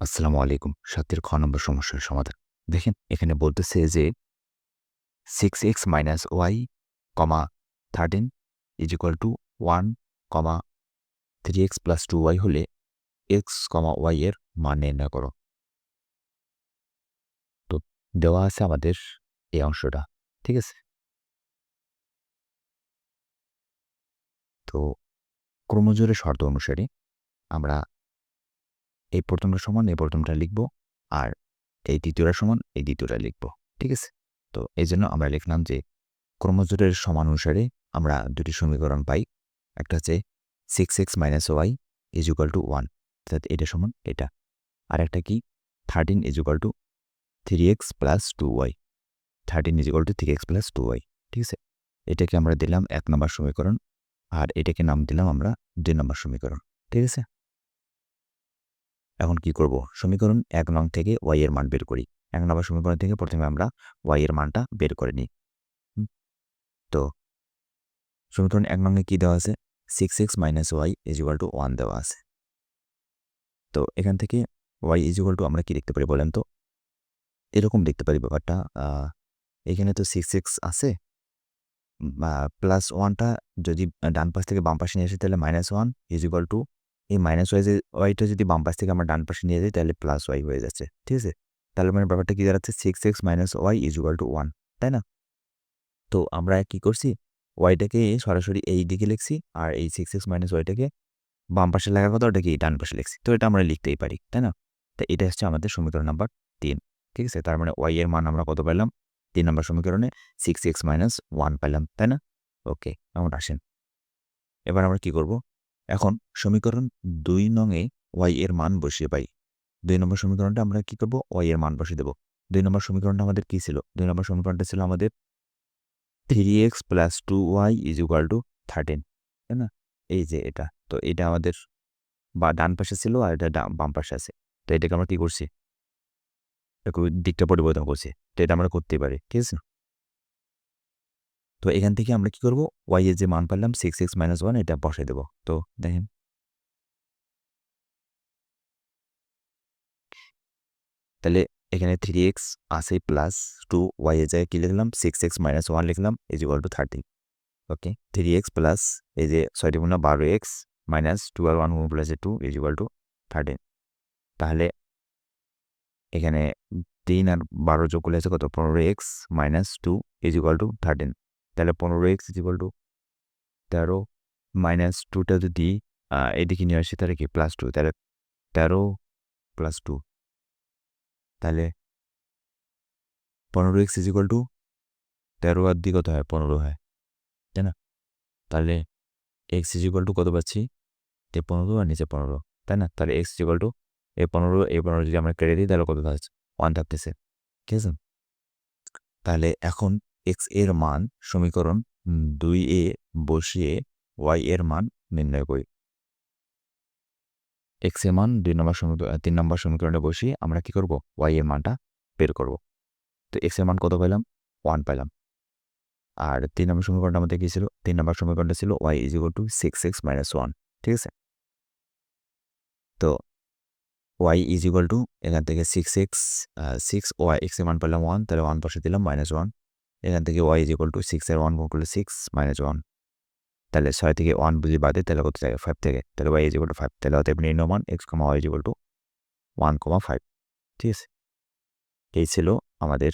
আসসালামু আলাইকুম। ৭ এর খ নম্বর সমস্যার সমাধান। দেখেন এখানে বলতেছে যে 6x - y, 13 = 1, 3x + 2y হলে x, y এর মান নির্ণয় করো। তো দেওয়া আছে আমাদের এই অংশটা। ঠিক আছে? তো ক্রমজোড়ের শর্ত অনুসারে আমরা এই প্রথমটা সমান এই প্রথমটা লিখব। আর এই দ্বিতীয়টা সমান এই দ্বিতীয়টা লিখব। ঠিক আছে? তো এজন্য আমরা লিখলাম যে ক্রমজোড়ের সমান অনুসারে আমরা দুটি সমীকরণ পাই। একটা হচ্ছে 6x - y = 1, অর্থাৎ এটা সমান এটা। আরেকটা কি 13 = 3x + 2y, 13 = 3x + 2y। ঠিক আছে? এটাকে আমরা দিলাম ১ নম্বর সমীকরণ, আর এটাকে নাম দিলাম আমরা ২ নম্বর সমীকরণ। ঠিক আছে? এখন কি করব? সমীকরণ ১ নং থেকে y এর মান বের করি। ১ নম্বর সমীকরণ থেকে প্রথমে আমরা y এর মানটা বের করে নিই। হুম? তো সমীকরণ ১ নং এ কি দেওয়া আছে? 6x - y = 1 দেওয়া আছে। তো এখান থেকে y = আমরা কি লিখতে পারি বলেন তো? এরকম লিখতে পারি ব্যাপারটা। আ এখানে তো 6x আছে, প্লাস 1 টা যদি ডান পাশ থেকে বাম পাশে নিয়ে আসি তাহলে -1 = এই -y টা যদি বাম পাশ থেকে আমরা ডান পাশে নিয়ে যাই তাহলে +y হয়ে যাচ্ছে। ঠিক আছে? তাহলে মানে ব্যাপারটা কি দাঁড়াচ্ছে? 6x - y = 1, তাই না? তো আমরা কি করছি? y-টাকে সরাসরি এই দিকে লিখছি, আর এই 6x - y-টাকে বাম পাশে লেখার কথা ওটাকে ডান পাশে লিখছি। তো এটা আমরা লিখতেই পারি, তাই না? তো এটা হচ্ছে আমাদের সমীকরণ নাম্বার ৩। ঠিক আছে? তার মানে y এর মান আমরা কত পাইলাম? ৩ নম্বর সমীকরণে 6x - 1 পাইলাম, তাই না? ওকে, এখন আসেন। এবার আমরা কি করব? এখন সমীকরণ ২ নং এ y এর মান বসিয়ে পাই। ২ নম্বর সমীকরণটা আমরা কি করব? y এর মান বসিয়ে দেব। ২ নম্বর সমীকরণটা আমাদের কি ছিল? ২ নম্বর সমীকরণটা ছিল আমাদের 3x + 2y = 13, তাই না? এই যে এটা। তো এটা আমাদের ডান পাশে ছিল, আর এটা বাম পাশে আছে। তো এটাকে আমরা কি করছি? একটু দিকটা পরিবর্তন করছি। তো এটা আমরা করতেই পারি। ঠিক আছে? তো এখান থেকে আমরা কি করব? y এর যে মান পেলাম 6x - 1 এটা বসায় দেব। তো দেখেন, তাহলে এখানে 3x আছে প্লাস 2, y এর জায়গায় কি লিখলাম? 6x - 1 লিখলাম = 13। ওকে? 3x প্লাস এই যে ৬ × ১২x মাইনাস 2 আর 1 গুণ করলে আছে 2 = 13। তাহলে এখানে ৩ আর ১২ যোগ করলে আছে কত? ১৫x - 2 = 13। তাহলে 15x = 13 - 2 টা যদি এদিকে নিয়ে আসি তাহলে কি +2, তাহলে 13 + 2, তাহলে 15x = 13 আর ২ কত হয়? 15 হয়, তাই না? তাহলে x কত পাচ্ছি? এ 15 আর নিচে 15, তাই না? তাহলে x এই 15 যদি আমরা কেটে দিই তাহলে কত থাকছে? 1 থাকতেছে। ঠিক আছে? তাহলে এখন x এর মান সমীকরণ ২ এ বসিয়ে y এর মান নির্ণয় করি। x এর মান ৩ নম্বর সমীকরণে বসিয়ে আমরা কি করব? y এর মানটা বের করব। তো x এর মান কত পাইলাম? 1 পাইলাম। আর ৩ নম্বর সমীকরণটা আমাদের কি ছিল? ৩ নম্বর সমীকরণটা ছিল y = 6x - 1। ঠিক আছে? তো y এখান থেকে 6x, 6 x এর মান পেলাম 1, তাহলে 1 বসিয়ে দিলাম -1। এখান থেকে y = 6 এর 1 গুণ করলে 6 - 1। তাহলে ৬ থেকে 1 যদি বাদ দেই তাহলে কত থাকে? 5 থাকে। তাহলে y = 5। তাহলে অতএব নির্ণয় মান x, y = 1, 5। ঠিক আছে? এই ছিল আমাদের